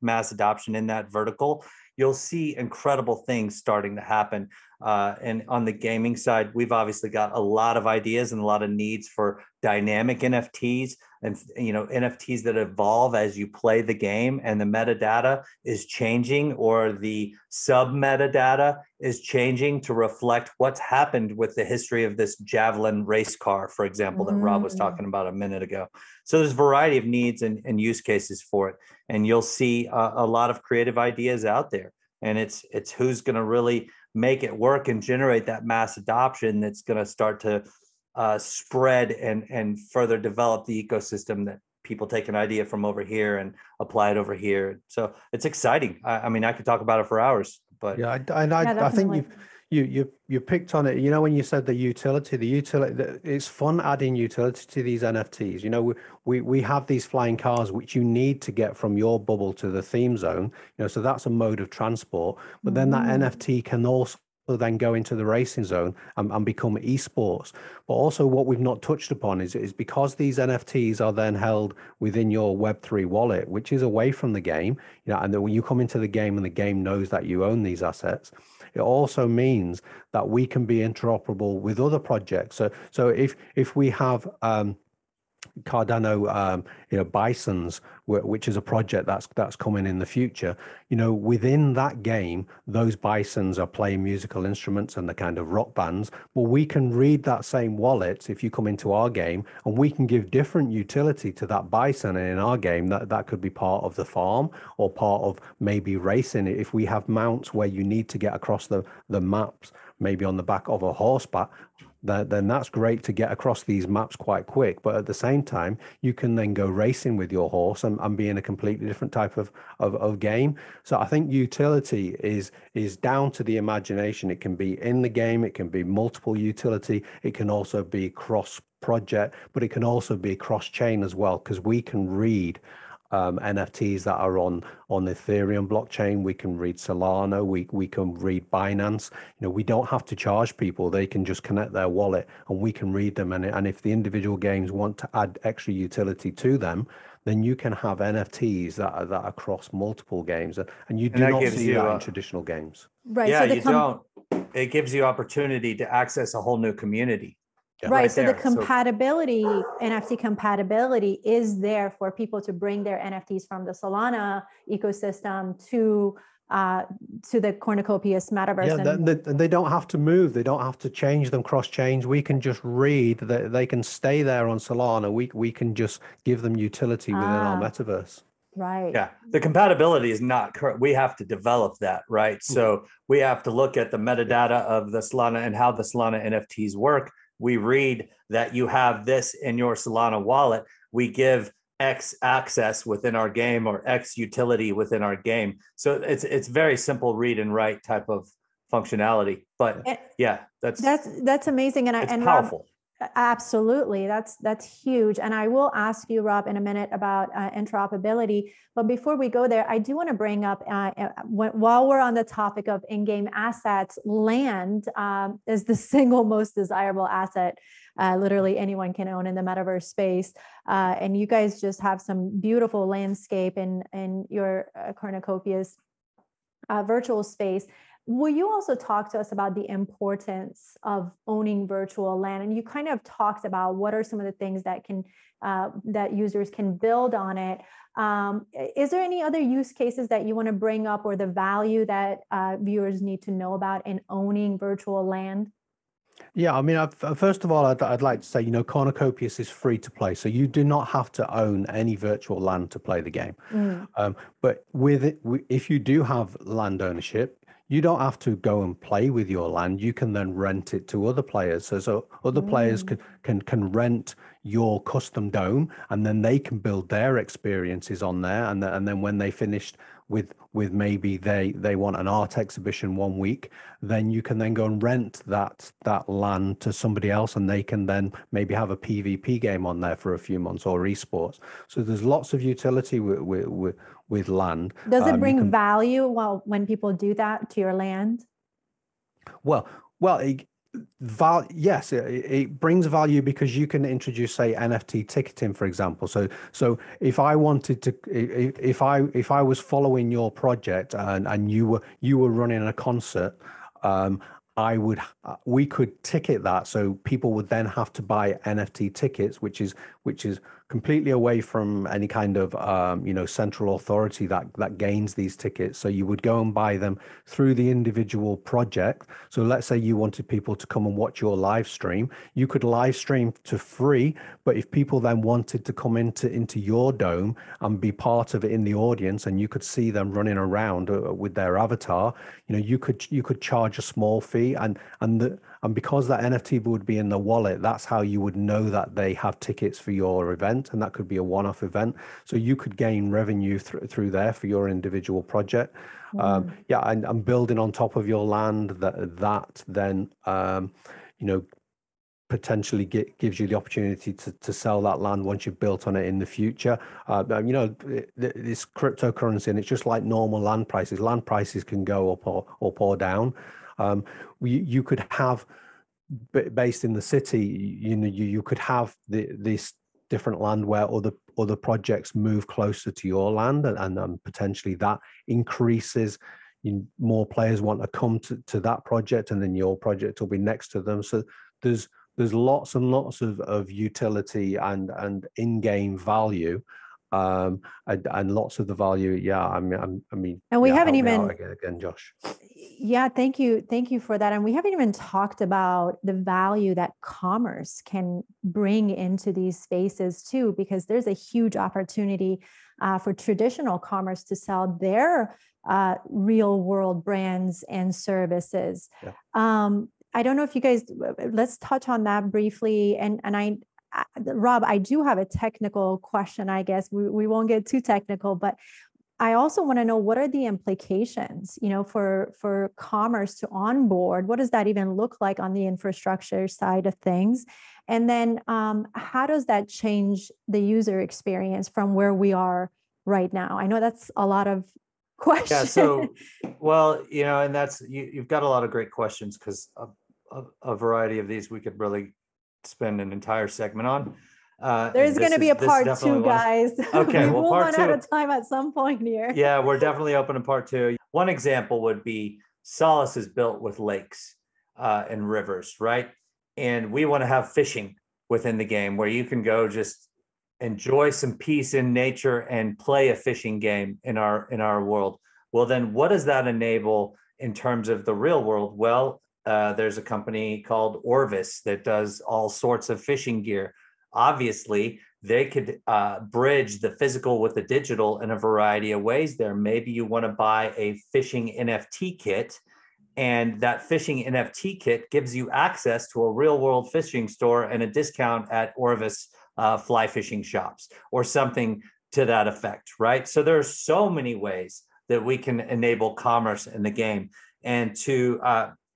mass adoption in that vertical, you'll see incredible things starting to happen. And on the gaming side, we've obviously got a lot of ideas and a lot of needs for dynamic NFTs, and NFTs that evolve as you play the game, and the metadata is changing, or the sub metadata is changing to reflect what's happened with the history of this javelin race car, for example, that Rob was talking about a minute ago. So there's a variety of needs and use cases for it, and you'll see a lot of creative ideas out there. And it's who's going to really make it work and generate that mass adoption that's going to start to spread and further develop the ecosystem, that people take an idea from over here and apply it over here. So it's exciting. I mean, I could talk about it for hours, but yeah, I think you picked on it. You know, when you said the utility, it's fun adding utility to these NFTs. You know, we have these flying cars which you need to get from your bubble to the theme zone. You know, so that's a mode of transport. But then that NFT can also then go into the racing zone and become esports. But also what we've not touched upon is because these NFTs are then held within your Web3 wallet, which is away from the game, you know, and then when you come into the game and the game knows that you own these assets, it also means that we can be interoperable with other projects. So if we have CARDANO, you know, Bisons, which is a project that's coming in the future. You know, within that game, those Bisons are playing musical instruments and the kind of rock bands. Well, we can read that same wallet if you come into our game, and we can give different utility to that Bison. And in our game, that could be part of the farm or part of maybe racing. If we have mounts where you need to get across the maps, maybe on the back of a horseback, then that's great to get across these maps quite quick. But at the same time, you can then go racing with your horse and be in a completely different type of game. So I think utility is down to the imagination. It can be in the game, it can be multiple utility, it can also be cross project, but it can also be cross chain as well, because we can read NFTs that are on Ethereum blockchain. We can read Solana, we can read Binance. You know, we don't have to charge people. They can just connect their wallet and we can read them. And if the individual games want to add extra utility to them, then you can have NFTs that are across multiple games. And you do not see that in traditional games. Right. Yeah, so you don't. It gives you opportunity to access a whole new community. Yeah. Right. So the compatibility, NFT compatibility is there for people to bring their NFTs from the Solana ecosystem to the Cornucopias Metaverse. Yeah, they don't have to move. They don't have to change them, cross-change. We can just read that they can stay there on Solana. We can just give them utility within our metaverse. Right. Yeah. The compatibility is not correct. We have to develop that, right? So we have to look at the metadata of the Solana and how the Solana NFTs work. We read that you have this in your Solana wallet. We give X access within our game or X utility within our game. So it's very simple read and write type of functionality. But yeah, that's amazing. And it's powerful. Rob, absolutely. That's huge. And I will ask you, Rob, in a minute about interoperability. But before we go there, I do want to bring up, while we're on the topic of in-game assets, land is the single most desirable asset literally anyone can own in the metaverse space. And you guys just have some beautiful landscape in your Cornucopias virtual space. Will you also talk to us about the importance of owning virtual land? And you kind of talked about what are some of the things that can that users can build on it. Is there any other use cases that you want to bring up, or the value that viewers need to know about in owning virtual land? Yeah, I mean, first of all, I'd like to say, you know, Cornucopias is free to play, so you do not have to own any virtual land to play the game. But with it, if you do have land ownership, you don't have to go and play with your land. You can then rent it to other players. So other players can rent your custom dome, and then they can build their experiences on there. And then when they finished with maybe they want an art exhibition 1 week, then you can then go and rent that land to somebody else, and they can then maybe have a PvP game on there for a few months, or esports. So there's lots of utility with land. Does it bring value when people do that to your land? Well, yes, it brings value because you can introduce, say, NFT ticketing, for example. So if I wanted to, if I was following your project and you were running a concert, we could ticket that, so people would then have to buy NFT tickets, which is completely away from any kind of central authority that gains these tickets. So you would go and buy them through the individual project. So let's say you wanted people to come and watch your live stream, you could live stream to free, but if people then wanted to come into your dome and be part of it in the audience, and you could see them running around with their avatar, you could charge a small fee, and because that NFT would be in the wallet, that's how you would know that they have tickets for your event, and that could be a one-off event. So you could gain revenue through there for your individual project. And building on top of your land, that then potentially gives you the opportunity to sell that land once you've built on it in the future. This cryptocurrency, and it's just like normal land prices. Land prices can go up or down. You could have, based in the city, you could have this different land where other projects move closer to your land, and potentially that increases. More players want to come to that project, and then your project will be next to them. So there's lots and lots of utility and in-game value, and lots of the value. Yeah, I mean, and we haven't even again, Josh. Yeah, thank you for that. And we haven't even talked about the value that commerce can bring into these spaces too, because there's a huge opportunity for traditional commerce to sell their real world brands and services. Yeah. I don't know if you guys, let's touch on that briefly. And Rob, I do have a technical question, I guess. We won't get too technical, but I also want to know, what are the implications, for commerce to onboard? What does that even look like on the infrastructure side of things? And then how does that change the user experience from where we are right now? I know that's a lot of questions. Yeah, so, well, and that's, you've got a lot of great questions, because a variety of these we could really spend an entire segment on. There's going to be a part two, guys. Okay, we'll run out of time at some point here. Yeah, we're definitely open to part two. One example would be Solace is built with lakes and rivers, right? And we want to have fishing within the game where you can go just enjoy some peace in nature and play a fishing game in our world. Well, then what does that enable in terms of the real world? Well, there's a company called Orvis that does all sorts of fishing gear. Obviously, they could bridge the physical with the digital in a variety of ways there. Maybe you want to buy a fishing NFT kit, and that fishing NFT kit gives you access to a real world fishing store and a discount at Orvis fly fishing shops or something to that effect, right? So there are so many ways that we can enable commerce in the game. And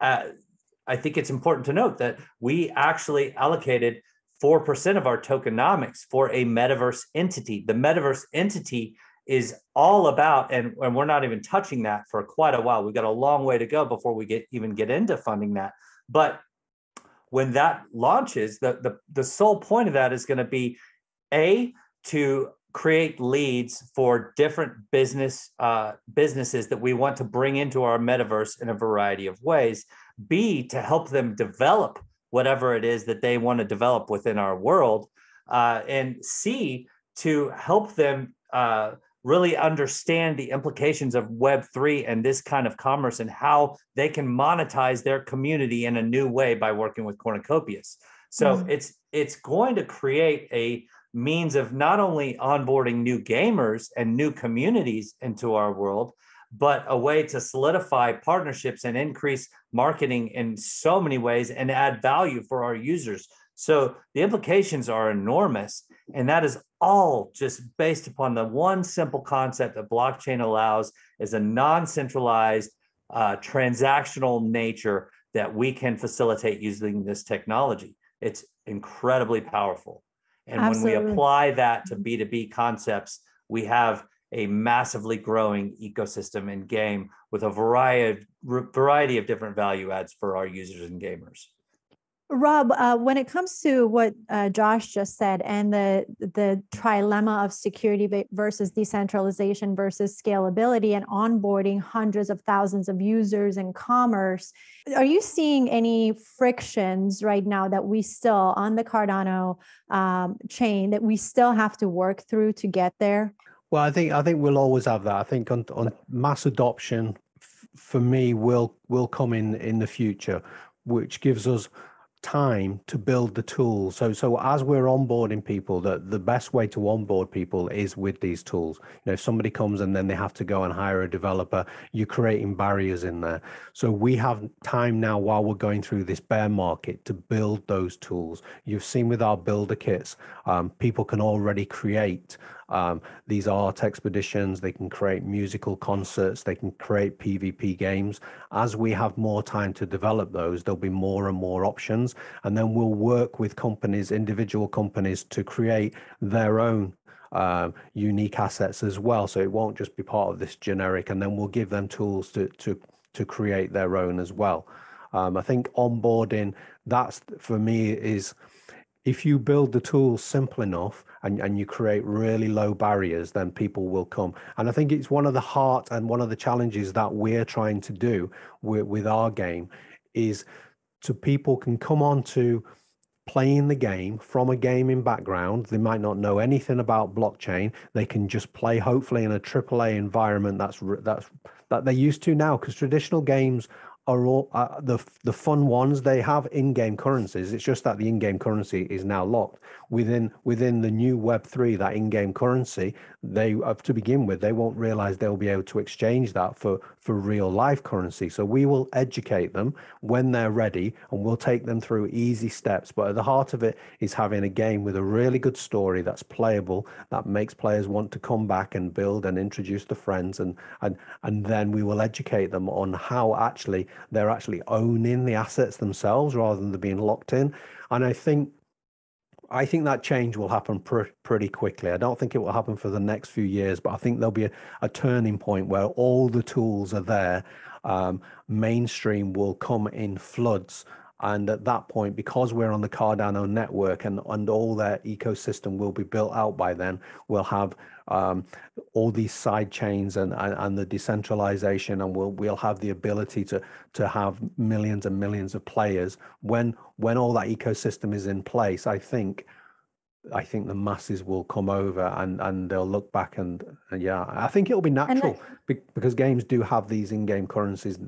I think it's important to note that we actually allocated 4% of our tokenomics for a metaverse entity. The metaverse entity is all about, and we're not even touching that for quite a while. We've got a long way to go before we even get into funding that. But when that launches, the sole point of that is going to be to create leads for different businesses that we want to bring into our metaverse in a variety of ways. B, to help them develop whatever it is that they want to develop within our world. And C, to help them really understand the implications of Web3 and this kind of commerce and how they can monetize their community in a new way by working with Cornucopias. So it's going to create a means of not only onboarding new gamers and new communities into our world, but a way to solidify partnerships and increase marketing in so many ways and add value for our users. So the implications are enormous. And that is all just based upon the one simple concept that blockchain allows, is a non-centralized transactional nature that we can facilitate using this technology. It's incredibly powerful. And Absolutely. When we apply that to B2B concepts, we have a massively growing ecosystem in game with a variety of different value adds for our users and gamers. Rob, when it comes to what Josh just said and the trilemma of security versus decentralization versus scalability and onboarding hundreds of thousands of users in commerce, are you seeing any frictions right now that we still on the Cardano chain that we still have to work through to get there? Well, I think we'll always have that. I think on mass adoption, for me, will come in the future, which gives us time to build the tools. So as we're onboarding people, the best way to onboard people is with these tools. If somebody comes and then they have to go and hire a developer, you're creating barriers in there. So we have time now while we're going through this bear market to build those tools. You've seen with our builder kits, people can already create these art expeditions, they can create musical concerts, they can create PvP games. As we have more time to develop those, there'll be more and more options. And then we'll work with companies, individual companies, to create their own unique assets as well. So it won't just be part of this generic, and then we'll give them tools to create their own as well. I think onboarding, that's for me is, if you build the tools simple enough and you create really low barriers, then people will come. And I think it's one of the heart and one of the challenges that we're trying to do with our game is so people can come on to playing the game from a gaming background. They might not know anything about blockchain. They can just play, hopefully, in a AAA environment that they're used to now, because traditional games are all the fun ones. They have in-game currencies. It's just that the in-game currency is now locked within the new Web3. That in-game currency, they to begin with, they won't realize they'll be able to exchange that for real life currency. So we will educate them when they're ready, and we'll take them through easy steps. But at the heart of it is having a game with a really good story that's playable, that makes players want to come back and build and introduce the friends, and then we will educate them on how they're actually owning the assets themselves rather than being locked in. And I think that change will happen pretty quickly. I don't think it will happen for the next few years, but I think there'll be a turning point where all the tools are there. Mainstream will come in floods. And at that point, because we're on the Cardano network and all their ecosystem will be built out by then, we'll have all these side chains and the decentralization, and we'll have the ability to have millions and millions of players. When all that ecosystem is in place, I think the masses will come over and they'll look back and yeah, I think it'll be natural because games do have these in-game currencies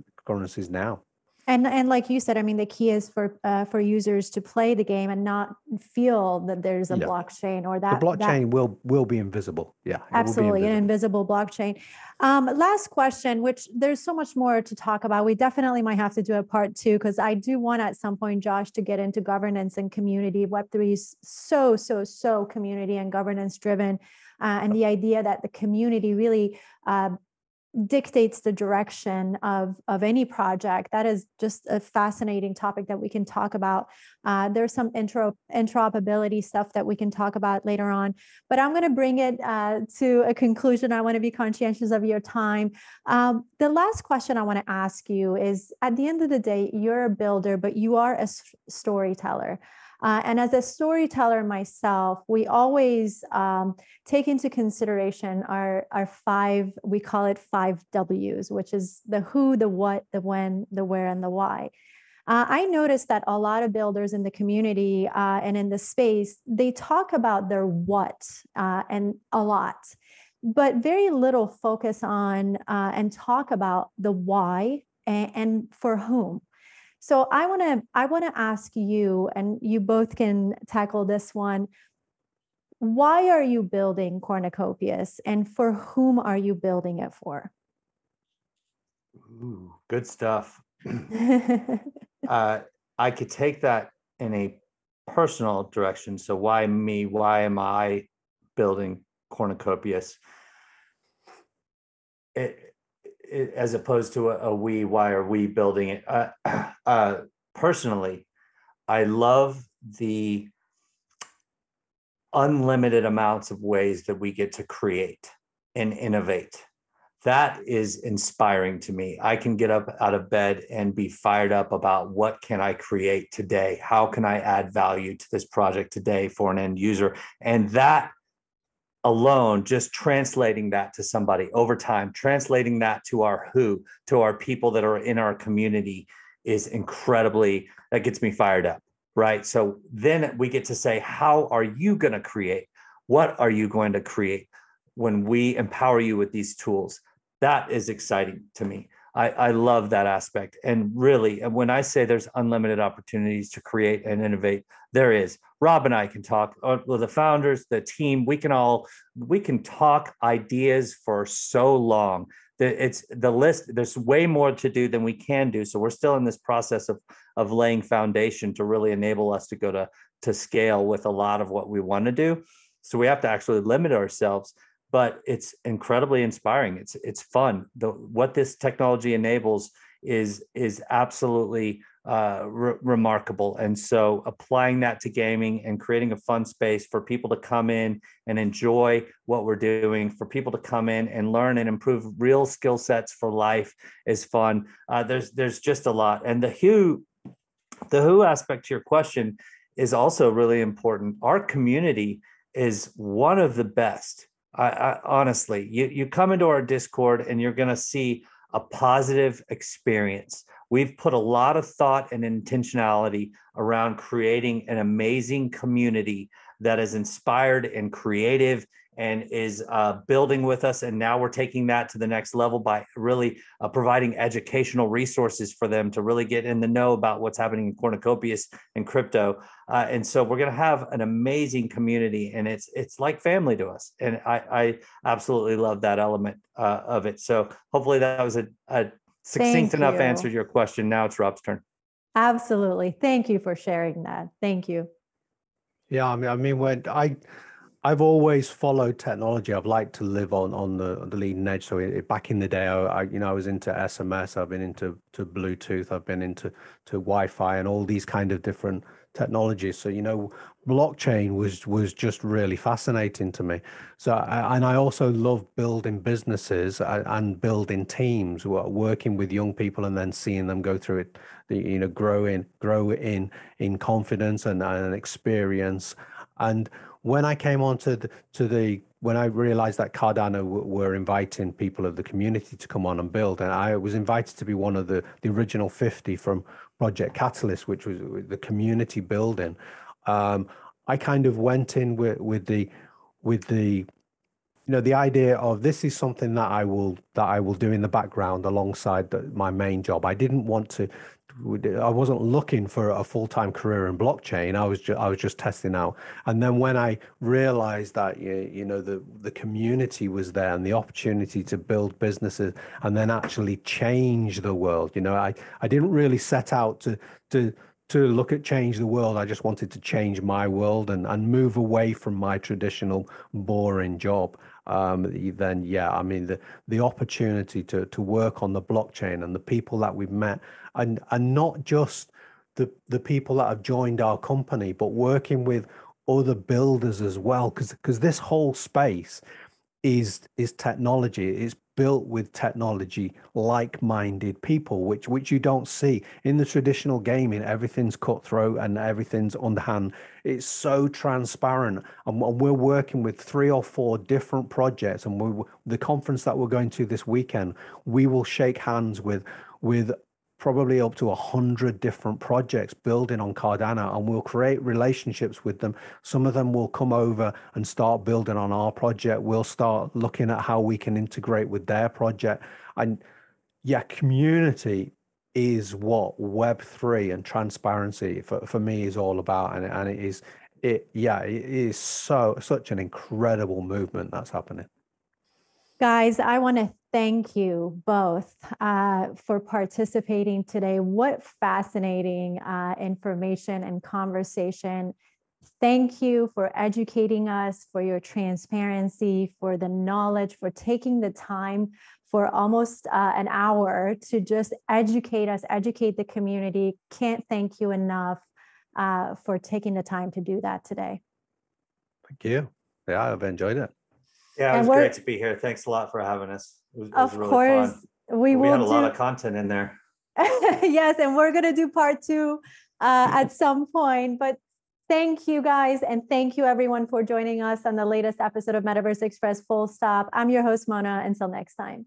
now. And like you said, I mean, the key is for users to play the game and not feel that there's a blockchain or that the blockchain will be invisible. Yeah, absolutely, an invisible blockchain. Last question, which there's so much more to talk about. We definitely might have to do a part 2 because I do want at some point, Josh, to get into governance and community. Web3 is so community and governance driven, and the idea that the community really dictates the direction of any project. That is just a fascinating topic that we can talk about. There's some interoperability stuff that we can talk about later on, but I'm going to bring it to a conclusion. I want to be conscientious of your time. The last question I want to ask you is, at the end of the day, you're a builder, but you are a storyteller. And as a storyteller myself, we always take into consideration our 5, we call it 5 W's, which is the who, the what, the when, the where, and the why. I noticed that a lot of builders in the community and in the space, they talk about their what and a lot, but very little focus on and talk about the why and for whom. So I want to ask you, and you both can tackle this one. Why are you building Cornucopias, and for whom are you building it for? Ooh, good stuff. I could take that in a personal direction. So why me? Why am I building Cornucopias? As opposed to a we, why are we building it? Personally, I love the unlimited amounts of ways that we get to create and innovate that is inspiring to me. I can get up out of bed and be fired up about what can I create today? How can I add value to this project today for an end user? And that alone, just translating that to somebody over time, translating that to our people that are in our community is incredibly, that gets me fired up, right? So then we get to say, how are you going to create? What are you going to create when we empower you with these tools? That is exciting to me. I love that aspect. And really, when I say there's unlimited opportunities to create and innovate, there is. Rob and I can talk, well, the founders, the team, we can talk ideas for so long. It's the list, there's way more to do than we can do. So we're still in this process of laying foundation to really enable us to go to scale with a lot of what we want to do. So we have to actually limit ourselves. But it's incredibly inspiring. It's fun. What this technology enables is absolutely remarkable. And so applying that to gaming and creating a fun space for people to come in and enjoy what we're doing, for people to come in and learn and improve real skill sets for life is fun. There's just a lot. And the who aspect to your question is also really important. Our community is one of the best. I honestly, you come into our Discord and you're going to see a positive experience. We've put a lot of thought and intentionality around creating an amazing community that is inspired and creative and is building with us. And now we're taking that to the next level by really providing educational resources for them to really get in the know about what's happening in Cornucopias and crypto. And so we're going to have an amazing community, and it's like family to us. And I absolutely love that element of it. So hopefully that was a succinct enough answer to your question. Now it's Rob's turn. Absolutely. Thank you for sharing that. Thank you. Yeah, I mean, when I've always followed technology. I've liked to live on the leading edge. So back in the day, I was into SMS. I've been into Bluetooth. I've been into Wi-Fi and all these kind of different technologies. So blockchain was just really fascinating to me. So and I also love building businesses and building teams, working with young people and then seeing them go through it, grow in confidence and experience. And when I came on when I realized that Cardano were inviting people of the community to come on and build, and I was invited to be one of the original 50 from Project Catalyst, which was the community building. I kind of went in with the idea of this is something that I will do in the background alongside my main job. I wasn't looking for a full-time career in blockchain. I was just testing out. And then when I realized that the community was there and the opportunity to build businesses and then actually change the world, I didn't really set out to look at change the world. I just wanted to change my world and move away from my traditional boring job. Then the opportunity to work on the blockchain and the people that we've met, and not just the people that have joined our company, but working with other builders as well, because this whole space is technology. It's built with technology, like-minded people, which you don't see in the traditional gaming. Everything's cutthroat and everything's underhand. It's so transparent, and we're working with 3 or 4 different projects. And the conference that we're going to this weekend, we will shake hands with probably up to 100 different projects building on Cardano, and we'll create relationships with them. Some of them will come over and start building on our project. We'll start looking at how we can integrate with their project. And community is what Web3 and transparency for me is all about. And it is such an incredible movement that's happening. Guys, I want to thank you both for participating today. What fascinating information and conversation. Thank you for educating us, for your transparency, for the knowledge, for taking the time for almost an hour to just educate us, educate the community. Can't thank you enough for taking the time to do that today. Thank you. Yeah, I've enjoyed it. Yeah, it was great to be here. Thanks a lot for having us. It was of really course, fun. we had a lot of content in there. Yes, and we're going to do part 2 at some point. But thank you guys, and thank you everyone for joining us on the latest episode of Metaverse Express Full Stop. I'm your host, Mona. Until next time.